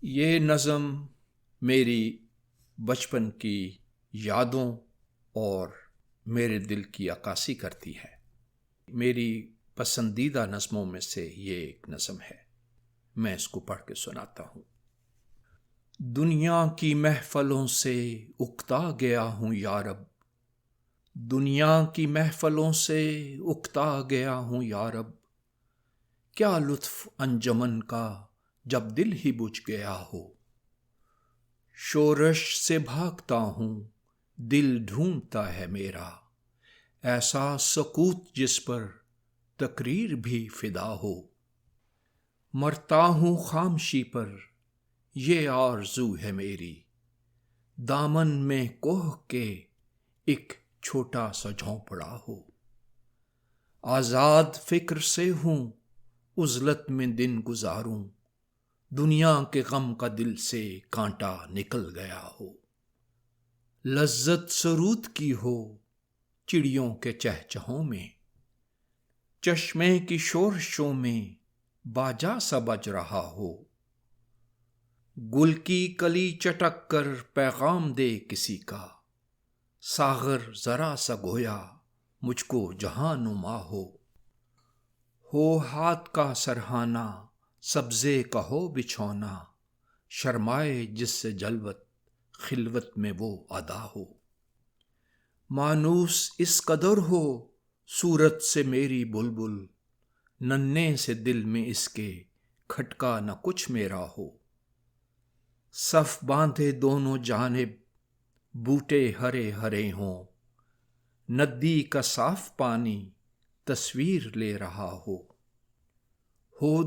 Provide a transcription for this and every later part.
یہ نظم میری بچپن کی یادوں اور میرے دل کی عکاسی کرتی ہے۔ میری پسندیدہ نظموں میں سے یہ ایک نظم ہے، میں اس کو پڑھ کے سناتا ہوں۔ دنیا کی محفلوں سے اکتا گیا ہوں یارب، دنیا کی محفلوں سے اکتا گیا ہوں یارب، کیا لطف انجمن کا جب دل ہی بجھ گیا ہو۔ شورش سے بھاگتا ہوں دل ڈھونڈتا ہے میرا، ایسا سکوت جس پر تقریر بھی فدا ہو۔ مرتا ہوں خاموشی پر یہ آرزو ہے میری، دامن میں کوہ کے ایک چھوٹا سا جھونپڑا ہو۔ آزاد فکر سے ہوں عزلت میں دن گزاروں، دنیا کے غم کا دل سے کانٹا نکل گیا ہو۔ لذت سرود کی ہو چڑیوں کے چہچہوں میں، چشمے کی شورشوں میں باجا سا بج رہا ہو۔ گل کی کلی چٹک کر پیغام دے کسی کا، ساغر ذرا سا گویا مجھ کو جہاں نما ہو ہاتھ کا سرہانا سبزے کا ہو بچھونا، شرمائے جس سے جلوت خلوت میں وہ ادا ہو۔ مانوس اس قدر ہو صورت سے میری بلبل، ننھے سے دل میں اس کے کھٹکا نہ کچھ میرا ہو۔ صف باندھے دونوں جانب بوٹے ہرے ہرے ہوں، ندی کا صاف پانی تصویر لے رہا ہو۔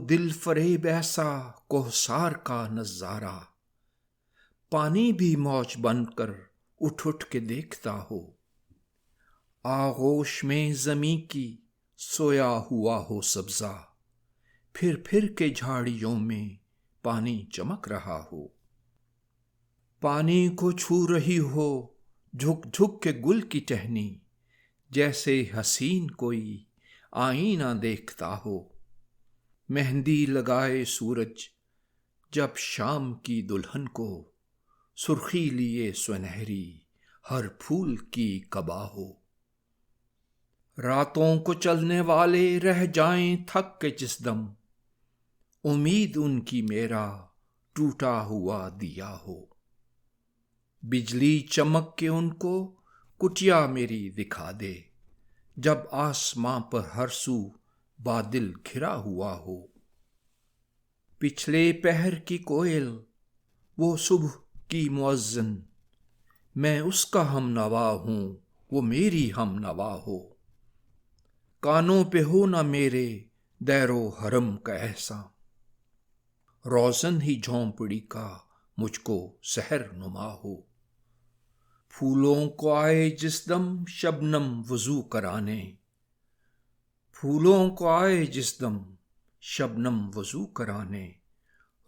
دل فریب ایسا کوہسار کا نظارہ، پانی بھی موج بن کر اٹھ اٹھ کے دیکھتا ہو۔ آغوش میں زمیں کی سویا ہوا ہو سبزہ، پھر کے جھاڑیوں میں پانی چمک رہا ہو۔ پانی کو چھو رہی ہو جھک جھک کے گل کی ٹہنی، جیسے حسین کوئی آئینہ دیکھتا ہو۔ مہندی لگائے سورج جب شام کی دلہن کو، سرخی لیے سنہری ہر پھول کی قبا ہو۔ راتوں کو چلنے والے رہ جائیں تھک کے جس دم، امید ان کی میرا ٹوٹا ہوا دیا ہو۔ بجلی چمک کے ان کو کٹیا میری دکھا دے، جب آسماں پر ہر سو بادل گھرا ہوا ہو۔ پچھلے پہر کی کوئل وہ صبح کی مؤذن، میں اس کا ہم نوا ہوں وہ میری ہم نوا ہو۔ کانوں پہ ہو نہ میرے دیر و حرم کا احساں، روزن ہی جھونپڑی کا مجھ کو سحر نما ہو۔ پھولوں کو آئے جس دم شبنم وضو کرانے، پھولوں کو آئے جس دم شبنم وضو کرانے،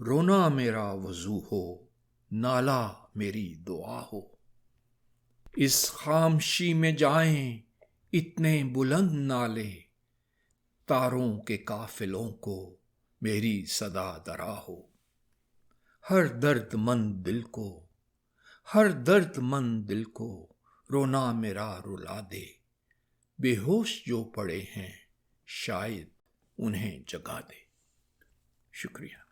رونا میرا وضو ہو نالہ میری دعا ہو۔ اس خاموشی میں جائیں اتنے بلند نالے، تاروں کے قافلوں کو میری صدا درا ہو۔ ہر درد مند دل کو رونا میرا رلا دے، بے ہوش جو پڑے ہیں شاید انہیں جگا دے۔ شکریہ۔